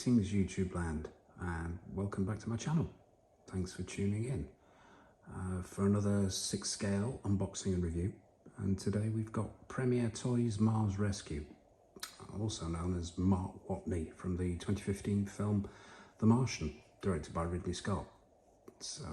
Greetings YouTube land, and welcome back to my channel. Thanks for tuning in for another 6 scale unboxing and review. And today we've got Premier Toys Mars Rescue, also known as Mark Watney, from the 2015 film The Martian, directed by Ridley Scott. So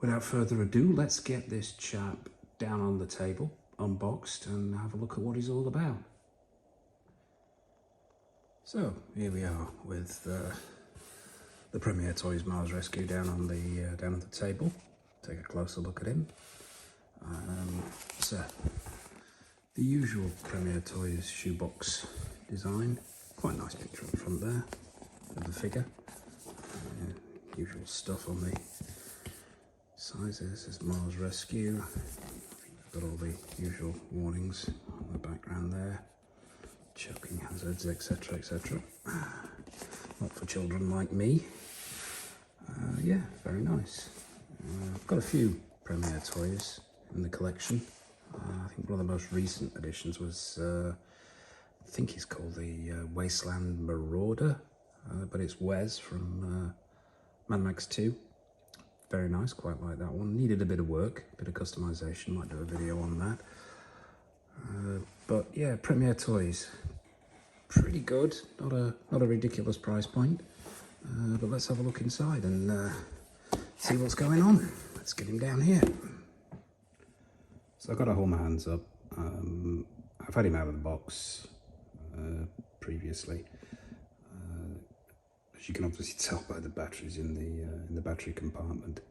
without further ado, let's get this chap down on the table, unboxed, and have a look at what he's all about. So here we are with the Premier Toys Mars Rescue down on the table. Take a closer look at him. So the usual Premier Toys shoebox design. Quite a nice picture up front there of the figure. Usual stuff on the sides. This is Mars Rescue. Got all the usual warnings on the background there. Choking hazards, etc, etc. Not for children like me. Yeah, very nice. I've got a few Premier toys in the collection. I think one of the most recent additions was, I think he's called the Wasteland Marauder, but it's Wes from Mad Max 2. Very nice, quite like that one. Needed a bit of work, a bit of customization, might do a video on that. But yeah, Premier Toys, pretty good. Not a ridiculous price point. But let's have a look inside and see what's going on. Let's get him down here. So I've got to hold my hands up. I've had him out of the box previously. As you can obviously tell by the batteries in the battery compartment.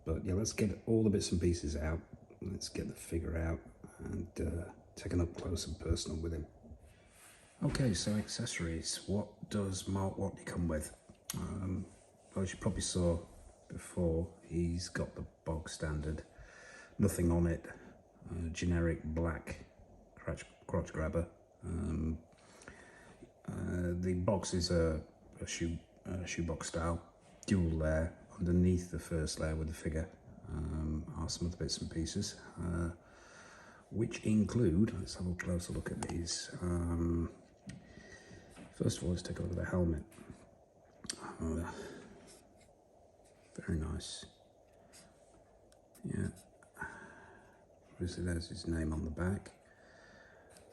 But yeah, let's get all the bits and pieces out. Let's get the figure out and take an up close and personal with him. Okay, so accessories. What does Mark Watney come with? Well, as you probably saw before, he's got the bog standard, nothing on it, generic black crotch grabber. The box is a shoebox style, dual layer. Underneath the first layer with the figure are some of the bits and pieces, which include, let's have a closer look at these. First of all, let's take a look at the helmet. Very nice. Yeah. Obviously there's his name on the back.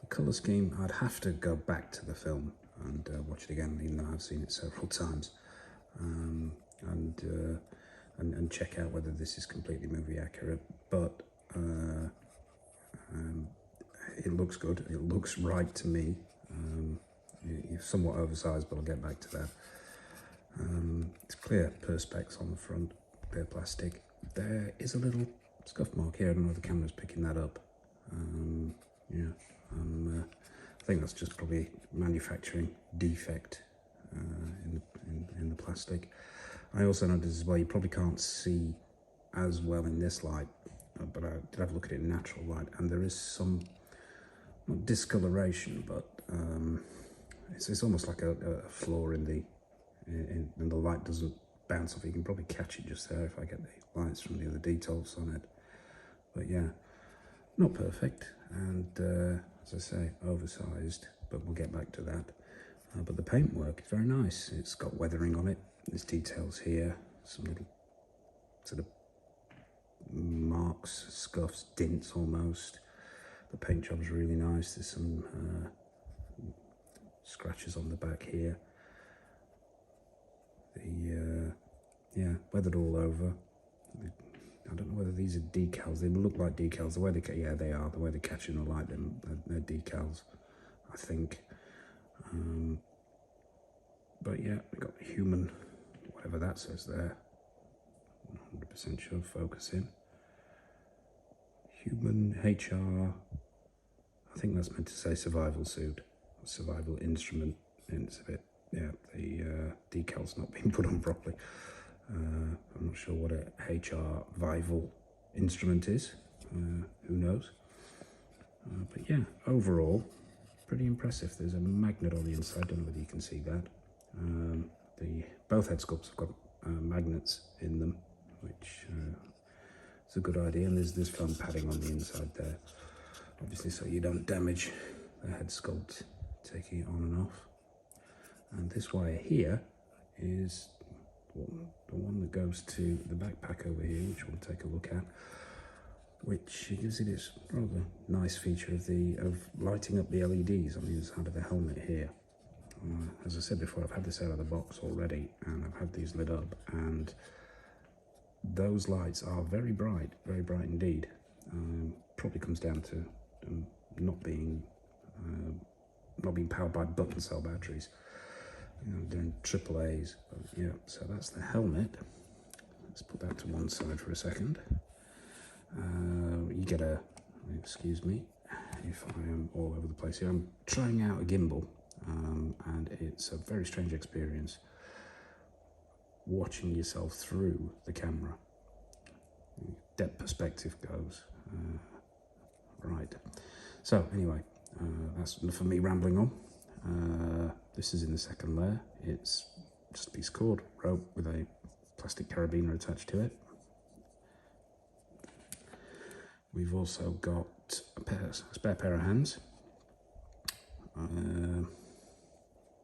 The colour scheme, I'd have to go back to the film and watch it again, even though I've seen it several times. And check out whether this is completely movie accurate, but it looks good. It looks right to me. You're somewhat oversized, but I'll get back to that. It's clear perspex on the front, clear plastic. There is a little scuff mark here. I don't know if the camera's picking that up. Yeah, I think that's just probably manufacturing defect in the plastic. I also noticed as well, you probably can't see as well in this light, but I did have a look at it in natural light, and there is some, not discoloration, but it's almost like a flaw in the light doesn't bounce off. You can probably catch it just there if I get the lights from the other details on it. But yeah, not perfect, and as I say, oversized, but we'll get back to that. But the paintwork is very nice. It's got weathering on it. There's details here, some little sort of marks, scuffs, dints almost. The paint job's really nice. There's some scratches on the back here. Yeah, weathered all over. I don't know whether these are decals. They look like decals. The way they are. The way they catch in the light, they're decals, I think. But yeah, we got the human, whatever that says there. 100% sure. Focus in. Human HR. I think that's meant to say survival suit, or survival instrument. It's a bit, yeah, the decal's not being put on properly. I'm not sure what a HR vival instrument is. Who knows? But yeah, overall, pretty impressive. There's a magnet on the inside. Don't know whether you can see that. Both head sculpts have got magnets in them, which is a good idea. And there's foam padding on the inside there, obviously, so you don't damage the head sculpt taking it on and off. And this wire here is the one that goes to the backpack over here, which we'll take a look at, which gives it its rather nice feature of lighting up the LEDs on the inside of the helmet here. As I said before, I've had this out of the box already, and I've had these lit up, and those lights are very bright indeed. Probably comes down to not being powered by button cell batteries. You know, they're in AAAs. But yeah, so that's the helmet. Let's put that to one side for a second. You get a, excuse me if I am all over the place here. I'm trying out a gimbal, and it's a very strange experience watching yourself through the camera. Depth perspective goes. Right. So anyway, that's enough of me rambling on. This is in the second layer. It's just a piece of cord, rope with a plastic carabiner attached to it. We've also got a spare pair of hands.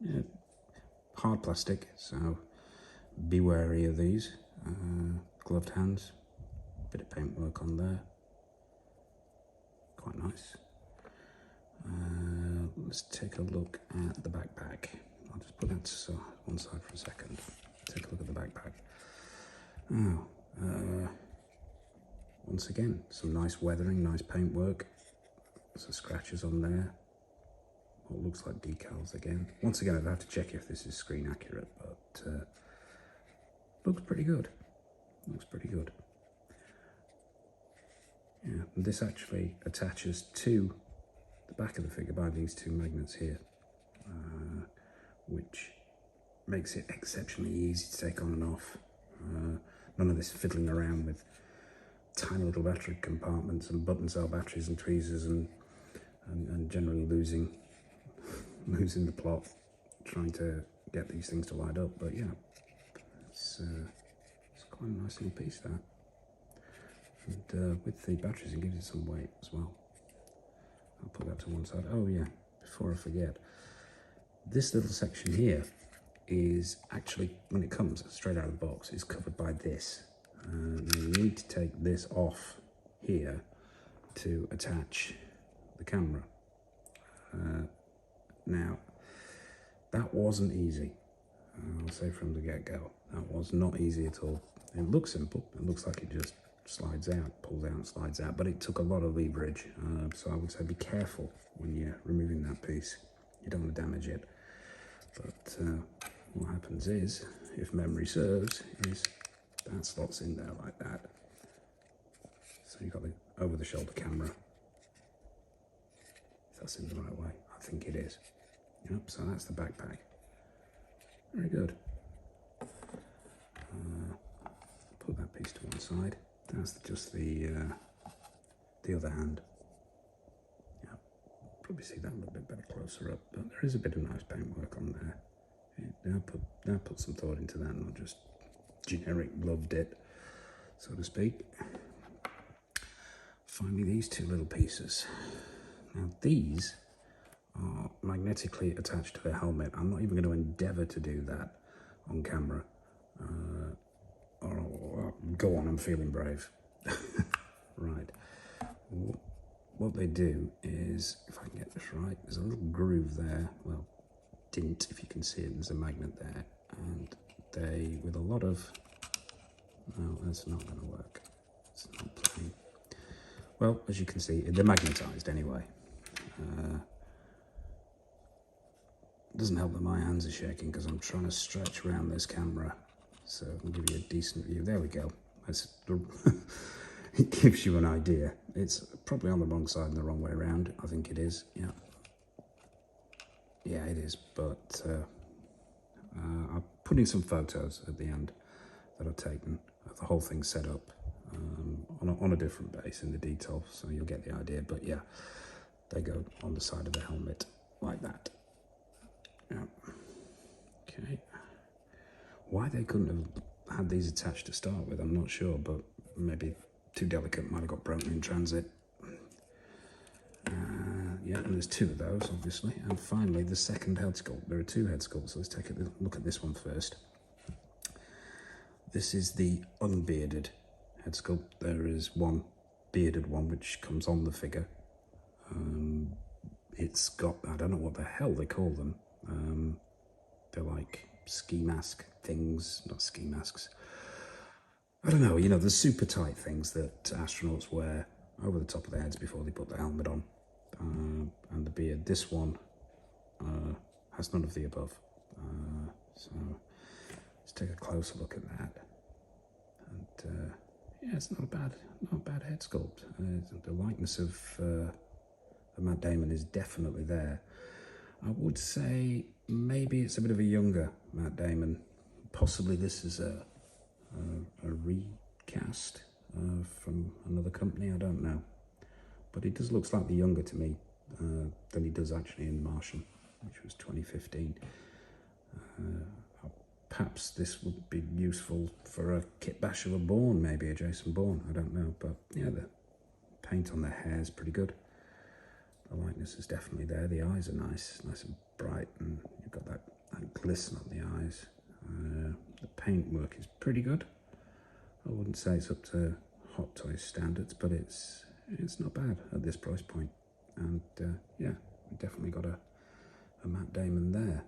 Yeah, hard plastic, so be wary of these. Gloved hands, bit of paintwork on there. Quite nice. Let's take a look at the backpack. I'll just put that to one side for a second. Take a look at the backpack. Oh, once again, some nice weathering, nice paintwork. Some scratches on there. What looks like decals again. Once again, I'd have to check if this is screen accurate, but looks pretty good. Looks pretty good. Yeah, and this actually attaches to the back of the figure by these two magnets here, which makes it exceptionally easy to take on and off. None of this fiddling around with tiny little battery compartments and button cell batteries and tweezers and generally losing the plot trying to get these things to light up. But yeah, it's quite a nice little piece, that. And with the batteries, it gives it some weight as well. I'll put that to one side. Oh yeah, before I forget, this little section here is actually, when it comes straight out of the box, is covered by this. You need to take this off here to attach the camera. Now, that wasn't easy. I'll say from the get-go, that was not easy at all. It looks simple. It looks like it just slides out, pulls out, slides out, but it took a lot of leverage. So I would say be careful when you're removing that piece. You don't want to damage it. But what happens is, if memory serves, is that slots in there like that. So you've got the over-the-shoulder camera. If that's in the right way, I think it is. Yep, so that's the backpack. Very good. Put that piece to one side. That's just the other hand. Yeah, probably see that a little bit better closer up, but there is a bit of nice paintwork on there. Now put some thought into that, not just generic loved it, so to speak. Finally, these two little pieces. Now these are magnetically attached to the helmet. I'm not even going to endeavour to do that on camera. Go on, I'm feeling brave. Right. What they do is, if I can get this right, there's a little groove there. Well, dint, if you can see it, there's a magnet there. And they, with a lot of... No, that's not going to work. It's not playing. Well, as you can see, they're magnetised anyway. It doesn't help that my hands are shaking because I'm trying to stretch around this camera so I can give you a decent view. There we go. It gives you an idea. It's probably on the wrong side and the wrong way around. I think it is. Yeah. Yeah, it is. But I'm putting some photos at the end that I've taken of the whole thing set up on a different base in the detail, so you'll get the idea. But yeah, they go on the side of the helmet like that. Yeah. Okay. Why they couldn't have had these attached to start with, I'm not sure, but maybe too delicate, might have got broken in transit. Yeah, And there's two of those, obviously. And finally, the second head sculpt. There are two head sculpts, so let's take a look at this one first. This is the unbearded head sculpt. There is one bearded one which comes on the figure. It's got, I don't know what the hell they call them. They're like ski mask things, not ski masks. I don't know, you know, the super tight things that astronauts wear over the top of their heads before they put the helmet on. And the beard. This one has none of the above. So let's take a closer look at that. And yeah, it's not a bad head sculpt. The likeness of Matt Damon is definitely there. I would say maybe it's a bit of a younger Matt Damon. Possibly this is a recast from another company, I don't know. But he does look slightly younger to me than he does actually in Martian, which was 2015. Perhaps this would be useful for a Kit Basher Bourne, maybe a Jason Bourne, I don't know. But yeah, the paint on the hair is pretty good. The likeness is definitely there. The eyes are nice and bright, and you've got that glisten on the eyes. The paintwork is pretty good. I wouldn't say it's up to Hot Toys standards, but it's not bad at this price point. And yeah, we definitely got a Matt Damon there.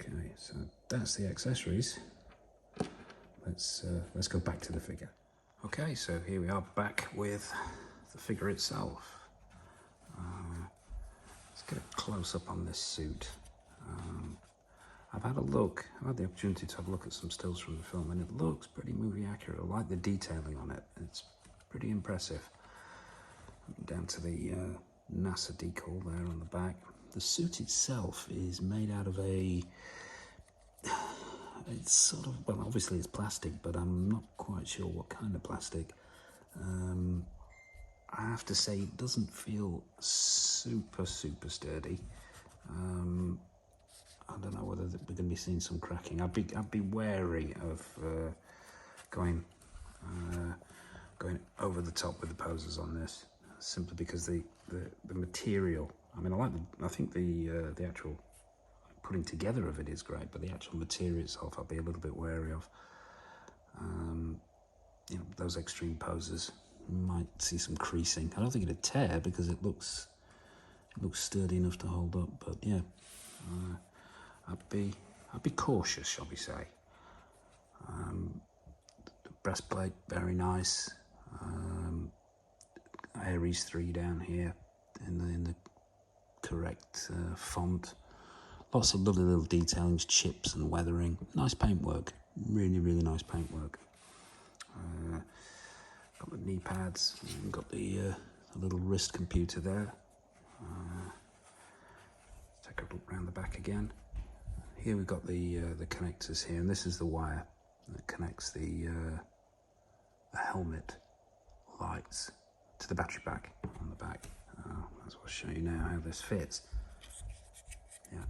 Okay, so that's the accessories. Let's go back to the figure. Okay, so here we are back with the figure itself. Let's get a close-up on this suit. I've had the opportunity to have a look at some stills from the film, and it looks pretty movie accurate. I like the detailing on it. It's pretty impressive. Down to the NASA decal there on the back. The suit itself is made out of it's sort of, well, obviously it's plastic, but I'm not quite sure what kind of plastic. I have to say it doesn't feel super sturdy. I don't know whether we're going to be seeing some cracking. I'd be wary of going over the top with the poses on this, simply because the material. I mean, I think the actual putting together of it is great, but the actual material itself, I'll be a little bit wary of. You know, those extreme poses might see some creasing. I don't think it'd tear because it looks sturdy enough to hold up. But yeah, I'd be cautious, shall we say. The breastplate, very nice. Aries 3 down here in the correct font. Lots of lovely little detailings, chips and weathering. Nice paintwork, really nice paintwork. Got the knee pads, and got the little wrist computer there. Take a look around the back again. Here we've got the connectors here, and this is the wire that connects the helmet lights to the battery pack on the back. As I'll show you now how this fits. Yeah,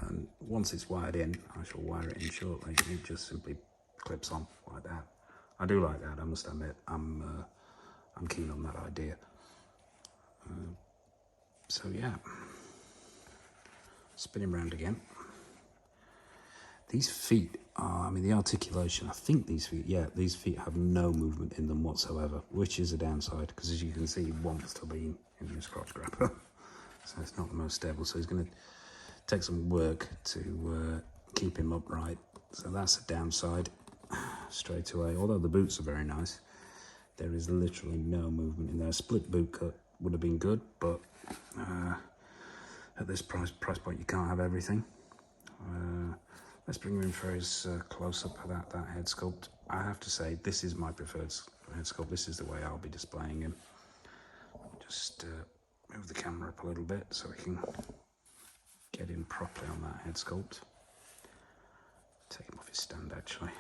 and once it's wired in, I shall wire it in shortly. It just simply clips on like that. I do like that, I must admit. I'm keen on that idea. So yeah, spinning round again. These feet are, I mean, the articulation, I think these feet have no movement in them whatsoever, which is a downside, because as you can see, he wants to lean in this crotch grabber. So it's not the most stable, so he's going to take some work to keep him upright. So that's a downside straight away. Although the boots are very nice, there is literally no movement in there. A split boot cut would have been good, but at this price point, you can't have everything. Let's bring him in for his close-up of that head sculpt. I have to say, this is my preferred head sculpt. This is the way I'll be displaying him. Just move the camera up a little bit so we can get in properly on that head sculpt. Take him off his stand, actually,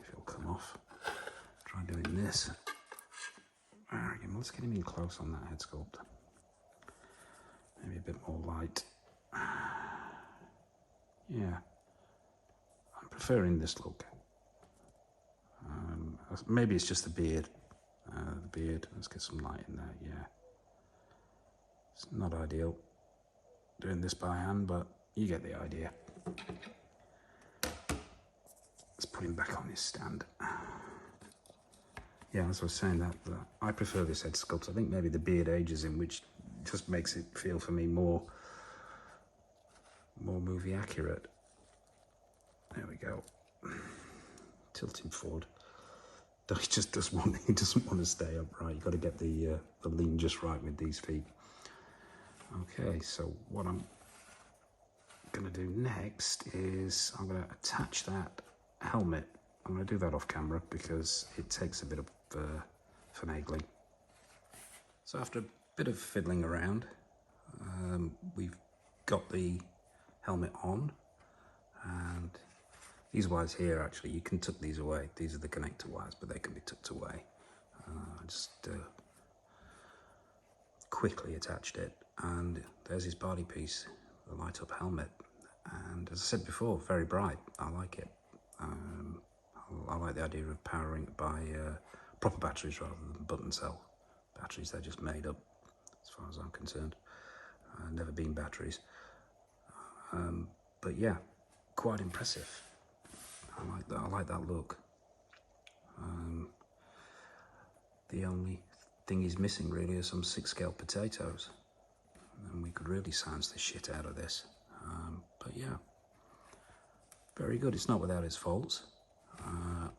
if he'll come off. Try doing this. Again, let's get him in close on that head sculpt. Maybe a bit more light. Yeah. I'm preferring this look. Maybe it's just the beard. Let's get some light in there, yeah. It's not ideal doing this by hand, but you get the idea. Let's put him back on his stand. Yeah, as I was saying, that I prefer this head sculpt. I think maybe the beard ages him, which just makes it feel for me more movie accurate. There we go. Tilt him forward. He just doesn't want to stay upright. You've got to get the lean just right with these feet. Okay, so what I'm going to do next is I'm going to attach that helmet. I'm going to do that off camera because it takes a bit of finagling. So after a bit of fiddling around, we've got the helmet on, and these wires here, actually, you can tuck these away. These are the connector wires, but they can be tucked away. Just quickly attached it, and there's his party piece, the light up helmet. And as I said before, very bright. I like it. I like the idea of powering it by proper batteries rather than button cell batteries. They're just made up, as far as I'm concerned. Never been batteries. But yeah, quite impressive. I like that. I like that look. The only thing he's missing really are some 6-scale potatoes, and we could really science the shit out of this. But yeah, very good. It's not without its faults.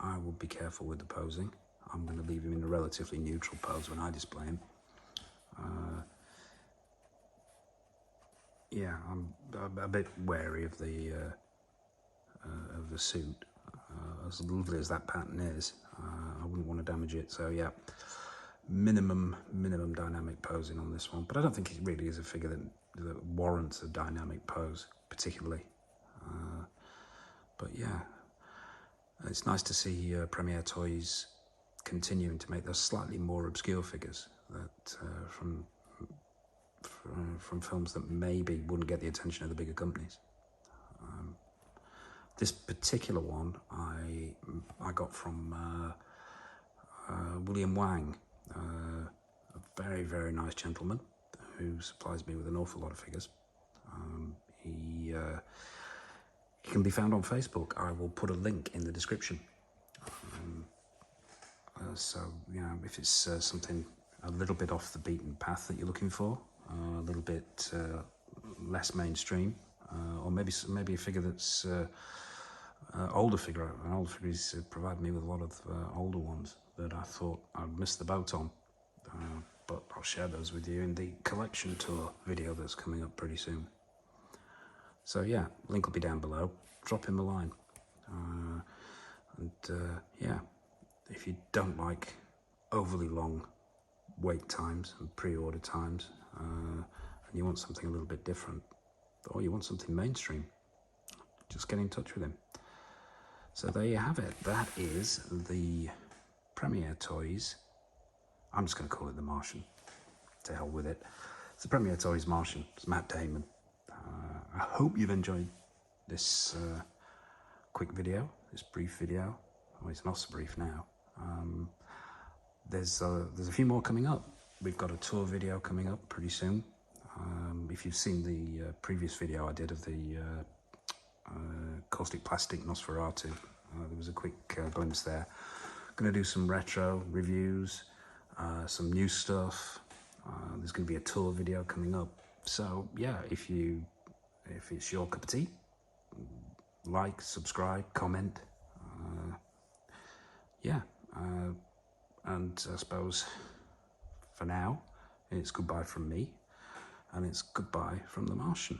I will be careful with the posing. I'm going to leave him in a relatively neutral pose when I display him. Yeah, I'm a bit wary of the suit. As lovely as that pattern is, I wouldn't want to damage it. So yeah, minimum dynamic posing on this one. But I don't think it really is a figure that warrants a dynamic pose particularly. But yeah, it's nice to see Premier Toys continuing to make those slightly more obscure figures that from films that maybe wouldn't get the attention of the bigger companies. This particular one I got from William Wang, a very nice gentleman who supplies me with an awful lot of figures. He can be found on Facebook. I will put a link in the description. So, you know, if it's something a little bit off the beaten path that you're looking for, a little bit less mainstream, or maybe a figure that's older figure. An older figure has provided me with a lot of older ones that I thought I'd missed the boat on. But I'll share those with you in the collection tour video that's coming up pretty soon. So yeah, link will be down below. Drop him a line. Yeah, if you don't like overly long wait times and pre-order times, and you want something a little bit different, or you want something mainstream, just get in touch with him. So there you have it. That is the Premier Toys. I'm just going to call it the Martian. To hell with it. It's the Premier Toys Martian. It's Matt Damon. I hope you've enjoyed this quick video, this brief video. Oh, it's not so brief now. There's a few more coming up. We've got a tour video coming up pretty soon. If you've seen the previous video I did of the caustic plastic Nosferatu, there was a quick glimpse there. Going to do some retro reviews, some new stuff. There's going to be a tour video coming up. So yeah, if it's your cup of tea, like, subscribe, comment. Yeah, and I suppose for now it's goodbye from me, and it's goodbye from the Martian.